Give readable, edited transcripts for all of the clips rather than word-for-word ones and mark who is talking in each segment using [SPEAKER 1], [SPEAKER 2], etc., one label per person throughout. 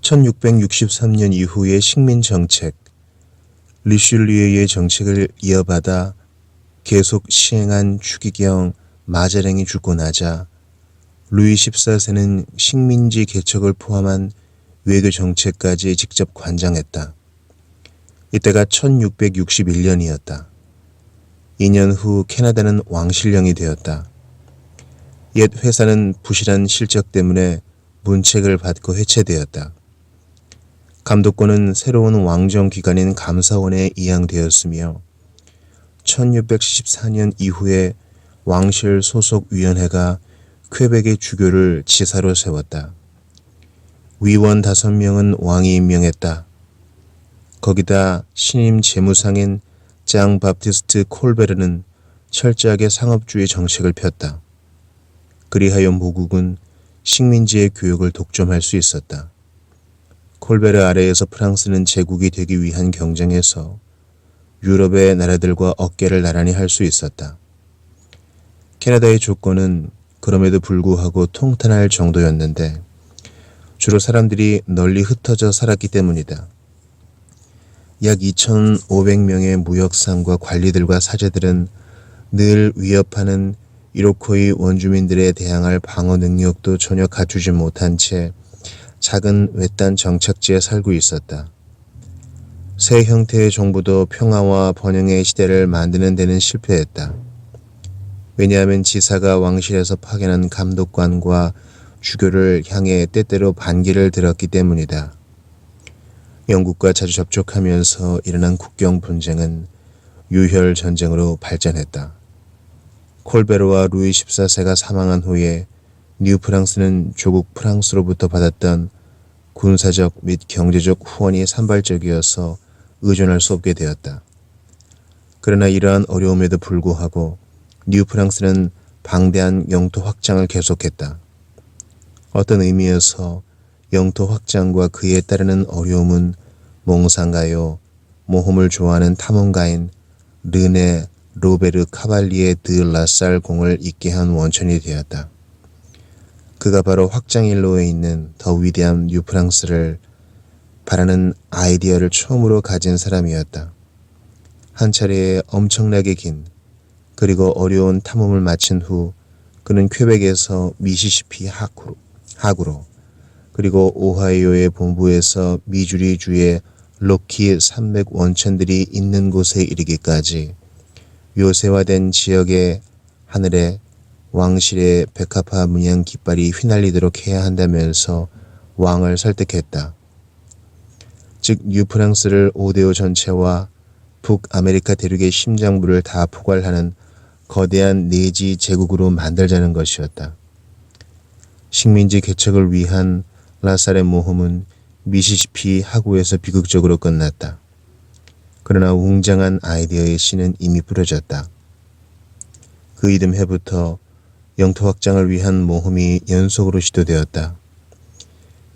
[SPEAKER 1] 1663년 이후의 식민정책, 리슐리에의 정책을 이어받아 계속 시행한 추기경 마자랭이 죽고 나자 루이 14세는 식민지 개척을 포함한 외교 정책까지 직접 관장했다. 이때가 1661년이었다. 2년 후 캐나다는 왕실령이 되었다. 옛 회사는 부실한 실적 때문에 문책을 받고 해체되었다. 감독권은 새로운 왕정기관인 감사원에 이양되었으며 1674년 이후에 왕실 소속 위원회가 퀘벡의 주교를 지사로 세웠다. 위원 5명은 왕이 임명했다. 거기다 신임 재무상인 장 바프티스트 콜베르는 철저하게 상업주의 정책을 폈다. 그리하여 모국은 식민지의 교육을 독점할 수 있었다. 콜베르 아래에서 프랑스는 제국이 되기 위한 경쟁에서 유럽의 나라들과 어깨를 나란히 할 수 있었다. 캐나다의 조건은 그럼에도 불구하고 통탄할 정도였는데 주로 사람들이 널리 흩어져 살았기 때문이다. 약 2,500명의 무역상과 관리들과 사제들은 늘 위협하는 이로코이 원주민들에 대항할 방어 능력도 전혀 갖추지 못한 채 작은 외딴 정착지에 살고 있었다. 새 형태의 정부도 평화와 번영의 시대를 만드는 데는 실패했다. 왜냐하면 지사가 왕실에서 파견한 감독관과 주교를 향해 때때로 반기를 들었기 때문이다. 영국과 자주 접촉하면서 일어난 국경 분쟁은 유혈 전쟁으로 발전했다. 콜베르와 루이 14세가 사망한 후에 뉴프랑스는 조국 프랑스로부터 받았던 군사적 및 경제적 후원이 산발적이어서 의존할 수 없게 되었다. 그러나 이러한 어려움에도 불구하고 뉴프랑스는 방대한 영토 확장을 계속했다. 어떤 의미에서 영토 확장과 그에 따르는 어려움은 몽상가요, 모험을 좋아하는 탐험가인 르네 로베르 카발리에 드 라살 공을 잊게 한 원천이 되었다. 그가 바로 확장일로에 있는 더 위대한 뉴프랑스를 바라는 아이디어를 처음으로 가진 사람이었다. 한 차례의 엄청나게 긴 그리고 어려운 탐험을 마친 후 그는 퀘벡에서 미시시피 하구로 그리고 오하이오의 본부에서 미주리 주의 로키 산맥 원천들이 있는 곳에 이르기까지 요새화된 지역의 하늘에 왕실의 백합화 문양 깃발이 휘날리도록 해야 한다면서 왕을 설득했다. 즉 뉴프랑스를 5대5 전체와 북아메리카 대륙의 심장부를 다 포괄하는 거대한 내지 제국으로 만들자는 것이었다. 식민지 개척을 위한 라살의 모험은 미시시피 하구에서 비극적으로 끝났다. 그러나 웅장한 아이디어의 씨는 이미 뿌려졌다. 그 이듬 해부터 영토 확장을 위한 모험이 연속으로 시도되었다.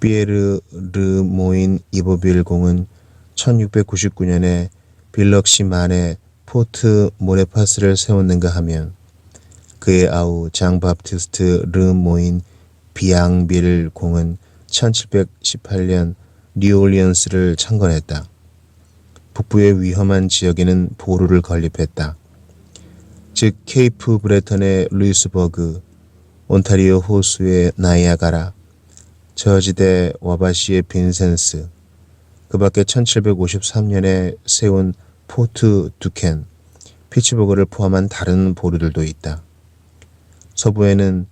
[SPEAKER 1] 피에르 르 모인 이보빌 공은 1699년에 빌럭시 만에 포트 모레파스를 세웠는가 하면 그의 아우 장 바프티스트 르 모인 비앙빌 공은 1718년 뉴올리언스를 창건했다. 북부의 위험한 지역에는 보루를 건립했다. 즉 케이프 브레턴의 루이스버그, 온타리오 호수의 나이아가라, 저지대 와바시의 빈센스, 그 밖에 1753년에 세운 포트 두켄, 피츠버그를 포함한 다른 보루들도 있다. 서부에는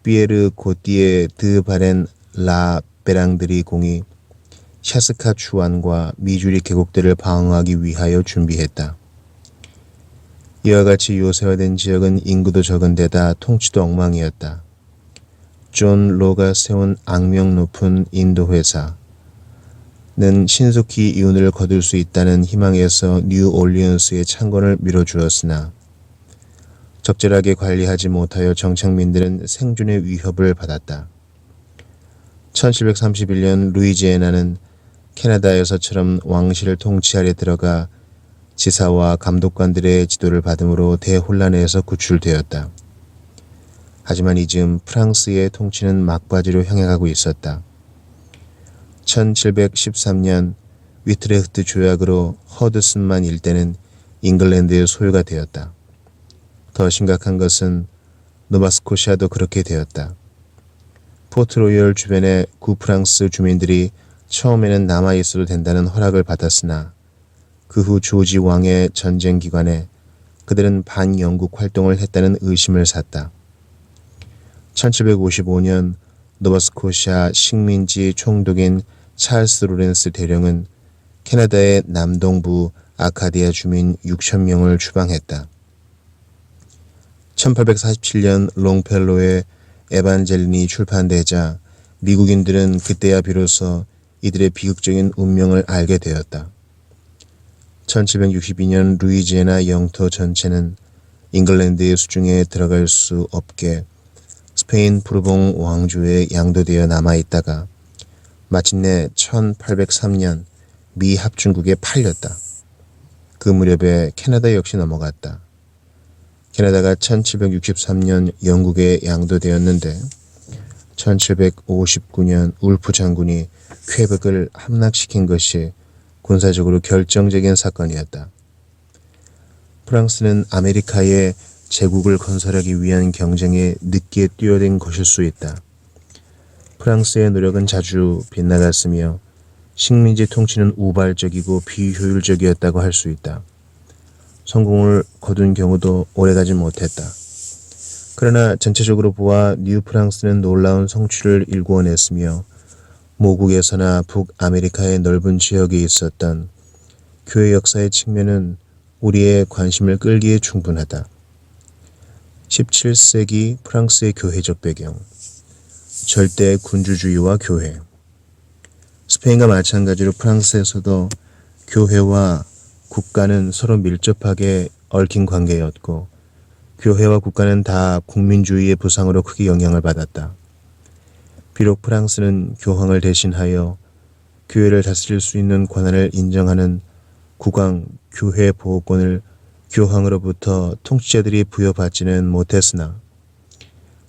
[SPEAKER 1] 피에르 고띠에 드 바렌 라 베랑드리 공이 샤스카추완과 미주리 계곡들을 방어하기 위하여 준비했다. 이와 같이 요새화된 지역은 인구도 적은 데다 통치도 엉망이었다. 존 로가 세운 악명 높은 인도 회사는 신속히 이윤을 거둘 수 있다는 희망에서 뉴올리언스의 창건을 밀어주었으나 적절하게 관리하지 못하여 정착민들은 생존의 위협을 받았다. 1731년 루이지애나는 캐나다에서처럼 왕실을 통치 아래 들어가 지사와 감독관들의 지도를 받음으로 대혼란에서 구출되었다. 하지만 이즈음 프랑스의 통치는 막바지로 향해 가고 있었다. 1713년 위트레흐트 조약으로 허드슨만 일대는 잉글랜드의 소유가 되었다. 더 심각한 것은 노바스코시아도 그렇게 되었다. 포트로이얼 주변의 구프랑스 주민들이 처음에는 남아있어도 된다는 허락을 받았으나 그 후 조지 왕의 전쟁 기간에 그들은 반영국 활동을 했다는 의심을 샀다. 1755년 노바스코시아 식민지 총독인 찰스 로렌스 대령은 캐나다의 남동부 아카디아 주민 6,000명을 추방했다. 1847년 롱펠로의 에반젤린이 출판되자 미국인들은 그때야 비로소 이들의 비극적인 운명을 알게 되었다. 1762년 루이지애나 영토 전체는 잉글랜드의 수중에 들어갈 수 없게 스페인 부르봉 왕조에 양도되어 남아있다가 마침내 1803년 미 합중국에 팔렸다. 그 무렵에 캐나다 역시 넘어갔다. 캐나다가 1763년 영국에 양도되었는데 1759년 울프 장군이 퀘벡을 함락시킨 것이 군사적으로 결정적인 사건이었다. 프랑스는 아메리카의 제국을 건설하기 위한 경쟁에 늦게 뛰어든 것일 수 있다. 프랑스의 노력은 자주 빗나갔으며 식민지 통치는 우발적이고 비효율적이었다고 할 수 있다. 성공을 거둔 경우도 오래가지 못했다. 그러나 전체적으로 보아 뉴프랑스는 놀라운 성취를 일궈냈으며 모국에서나 북아메리카의 넓은 지역에 있었던 교회 역사의 측면은 우리의 관심을 끌기에 충분하다. 17세기 프랑스의 교회적 배경, 절대 군주주의와 교회. 스페인과 마찬가지로 프랑스에서도 교회와 국가는 서로 밀접하게 얽힌 관계였고 교회와 국가는 다 국민주의의 부상으로 크게 영향을 받았다. 비록 프랑스는 교황을 대신하여 교회를 다스릴 수 있는 권한을 인정하는 국왕 교회 보호권을 교황으로부터 통치자들이 부여받지는 못했으나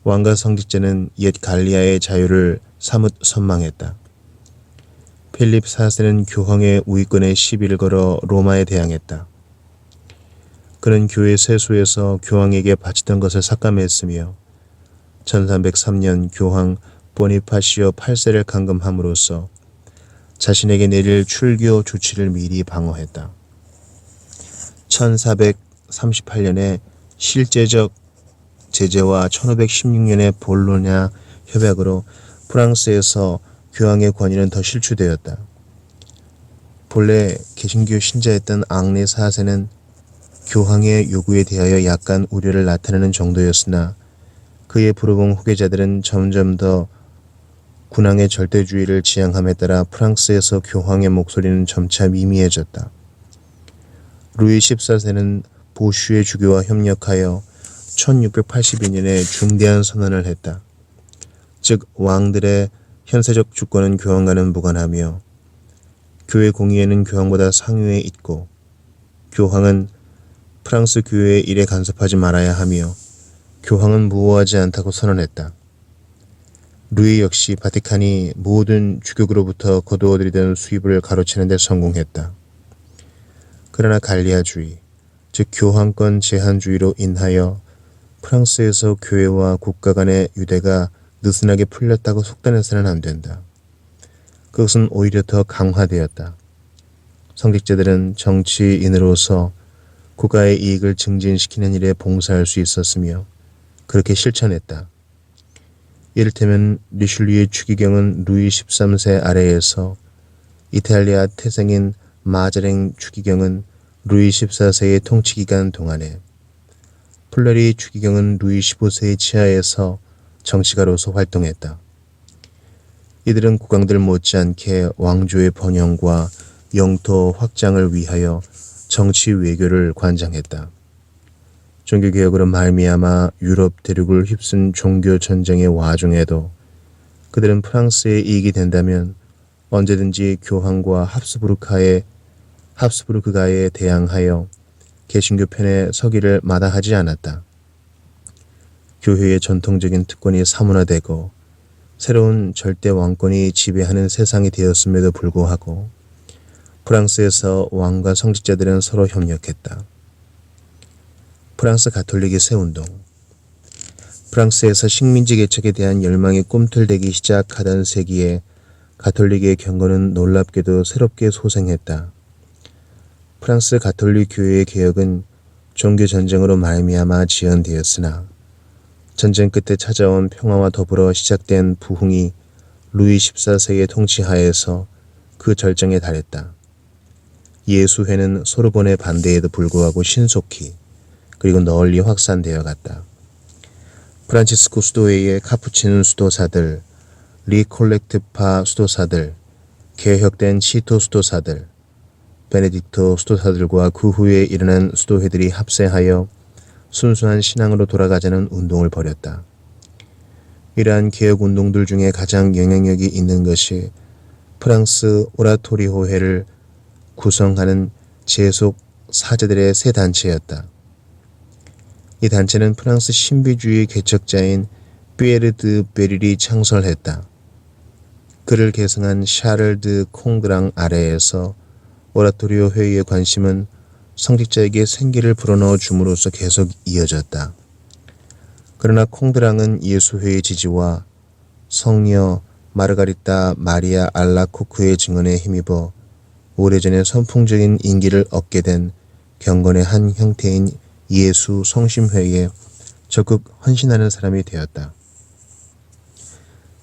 [SPEAKER 1] 왕과 성직자는 옛 갈리아의 자유를 사뭇 선망했다. 필립 4세는 교황의 우위권에 시비를 걸어 로마에 대항했다. 그는 교회 세수에서 교황에게 바치던 것을 삭감했으며 1303년 교황 보니파시오 8세를 감금함으로써 자신에게 내릴 출교 조치를 미리 방어했다. 1438년에 실제적 제재와 1516년의 볼로냐 협약으로 프랑스에서 교황의 권위는 더 실추되었다. 본래 개신교 신자였던 앙리 4세는 교황의 요구에 대하여 약간 우려를 나타내는 정도였으나 그의 부르봉 후계자들은 점점 더 군왕의 절대주의를 지향함에 따라 프랑스에서 교황의 목소리는 점차 미미해졌다. 루이 14세는 보슈의 주교와 협력하여 1682년에 중대한 선언을 했다. 즉 왕들의 현세적 주권은 교황과는 무관하며 교회 공의에는 교황보다 상위에 있고 교황은 프랑스 교회의 일에 간섭하지 말아야 하며 교황은 무호하지 않다고 선언했다. 루이 역시 바티칸이 모든 주교로부터 거두어들이던 수입을 가로채는 데 성공했다. 그러나 갈리아주의, 즉 교황권 제한주의로 인하여 프랑스에서 교회와 국가 간의 유대가 느슨하게 풀렸다고 속단해서는 안 된다. 그것은 오히려 더 강화되었다. 성직자들은 정치인으로서 국가의 이익을 증진시키는 일에 봉사할 수 있었으며 그렇게 실천했다. 이를테면 리슐리의 추기경은 루이 13세 아래에서 이탈리아 태생인 마자랭 추기경은 루이 14세의 통치기간 동안에 플레리 추기경은 루이 15세의 치하에서 정치가로서 활동했다. 이들은 국왕들 못지않게 왕조의 번영과 영토 확장을 위하여 정치 외교를 관장했다. 종교개혁으로 말미암아 유럽 대륙을 휩쓴 종교전쟁의 와중에도 그들은 프랑스의 이익이 된다면 언제든지 교황과 합스부르크가에 대항하여 개신교 편에 서기를 마다하지 않았다. 교회의 전통적인 특권이 사문화되고 새로운 절대 왕권이 지배하는 세상이 되었음에도 불구하고 프랑스에서 왕과 성직자들은 서로 협력했다. 프랑스 가톨릭의 새운동. 프랑스에서 식민지 개척에 대한 열망이 꿈틀대기 시작하던 세기에 가톨릭의 경고는 놀랍게도 새롭게 소생했다. 프랑스 가톨릭 교회의 개혁은 종교 전쟁으로 말미암아 지연되었으나 전쟁 끝에 찾아온 평화와 더불어 시작된 부흥이 루이 14세의 통치하에서 그 절정에 달했다. 예수회는 소르본의 반대에도 불구하고 신속히 그리고 널리 확산되어 갔다. 프란치스코 수도회의 카푸치누 수도사들, 리콜렉트파 수도사들, 개혁된 시토 수도사들, 베네딕토 수도사들과 그 후에 일어난 수도회들이 합세하여 순수한 신앙으로 돌아가자는 운동을 벌였다. 이러한 개혁운동들 중에 가장 영향력이 있는 것이 프랑스 오라토리호회를 구성하는 제속 사제들의 세 단체였다. 이 단체는 프랑스 신비주의 개척자인 삐에르 드 베릴이 창설했다. 그를 계승한 샤를 드 콩드랑 아래에서 오라토리오 회의의 관심은 성직자에게 생기를 불어넣어 줌으로써 계속 이어졌다. 그러나 콩드랑은 예수회의 지지와 성녀 마르가리타 마리아 알라코크의 증언에 힘입어 오래전에 선풍적인 인기를 얻게 된 경건의 한 형태인 예수 성심회에 적극 헌신하는 사람이 되었다.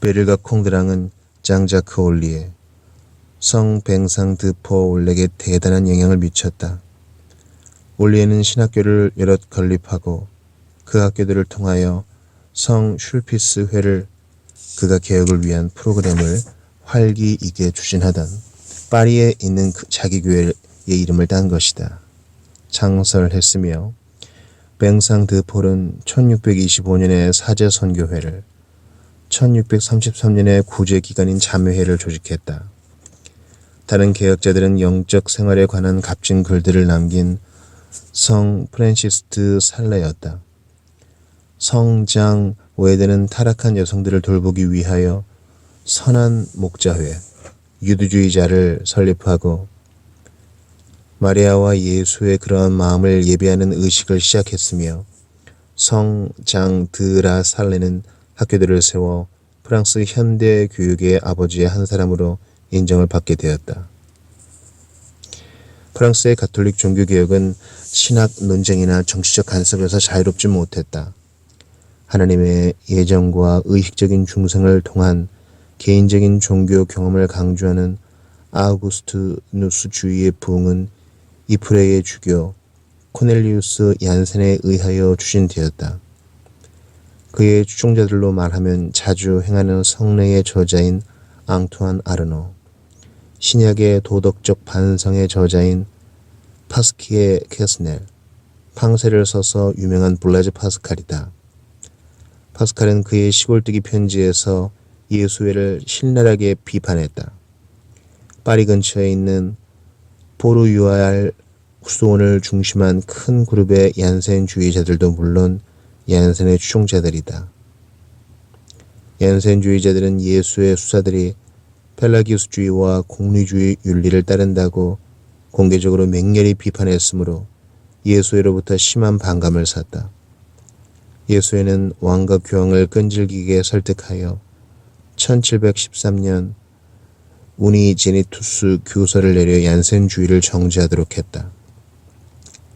[SPEAKER 1] 베릴과 콩드랑은 장자크 올리에, 성 뱅상 드포 올렉에 대단한 영향을 미쳤다. 올리에는 신학교를 여럿 건립하고 그 학교들을 통하여 성 슐피스 회를 그가 개혁을 위한 프로그램을 활기있게 추진하던 파리에 있는 자기 교회의 이름을 딴 것이다. 창설했으며 뱅상 드폴은 1625년에 사제 선교회를, 1633년에 구제기관인 자매회를 조직했다. 다른 개혁자들은 영적 생활에 관한 값진 글들을 남긴 성 프란시스트 살레였다. 성장 웨드는 타락한 여성들을 돌보기 위하여 선한 목자회, 유두주의자를 설립하고 마리아와 예수의 그러한 마음을 예배하는 의식을 시작했으며 성장 드라 살레는 학교들을 세워 프랑스 현대 교육의 아버지의 한 사람으로 인정을 받게 되었다. 프랑스의 가톨릭 종교개혁은 신학 논쟁이나 정치적 간섭에서 자유롭지 못했다. 하나님의 예정과 의식적인 중생을 통한 개인적인 종교 경험을 강조하는 아우구스투누스주의의 부흥은 이프레의 주교 코넬리우스 얀센에 의하여 추진되었다. 그의 추종자들로 말하면 자주 행하는 성례의 저자인 앙투안 아르노, 신약의 도덕적 반성의 저자인 파스키에 케스넬, 팡세를 써서 유명한 블라즈 파스칼이다. 파스칼은 그의 시골뜨기 편지에서 예수회를 신랄하게 비판했다. 파리 근처에 있는 보르유알 수도원을 중심한 큰 그룹의 얀센주의자들도 물론 얀센의 추종자들이다. 얀센주의자들은 예수의 수사들이 펠라기우스주의와 공리주의 윤리를 따른다고 공개적으로 맹렬히 비판했으므로 예수회로부터 심한 반감을 샀다. 예수회는 왕과 교황을 끈질기게 설득하여 1713년 우니제니투스 교서를 내려 얀센주의를 정지하도록 했다.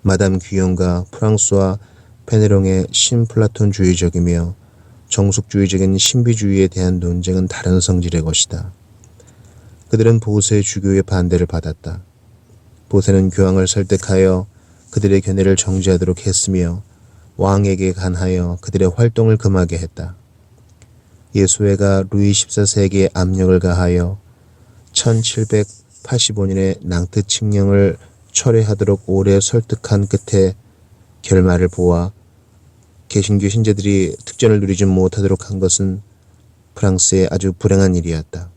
[SPEAKER 1] 마담 귀용과 프랑스와 페네롱의 신플라톤주의적이며 정숙주의적인 신비주의에 대한 논쟁은 다른 성질의 것이다. 그들은 보세 주교의 반대를 받았다. 보세는 교황을 설득하여 그들의 견해를 정지하도록 했으며 왕에게 간하여 그들의 활동을 금하게 했다. 예수회가 루이 14세에게 압력을 가하여 1785년에 낭트 칙령을 철회하도록 오래 설득한 끝에 결말을 보아 개신교 신자들이 특전을 누리지 못하도록 한 것은 프랑스의 아주 불행한 일이었다.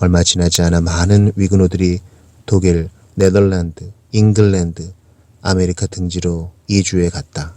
[SPEAKER 1] 얼마 지나지 않아 많은 위근호들이 독일, 네덜란드, 잉글랜드, 아메리카 등지로 이주해 갔다.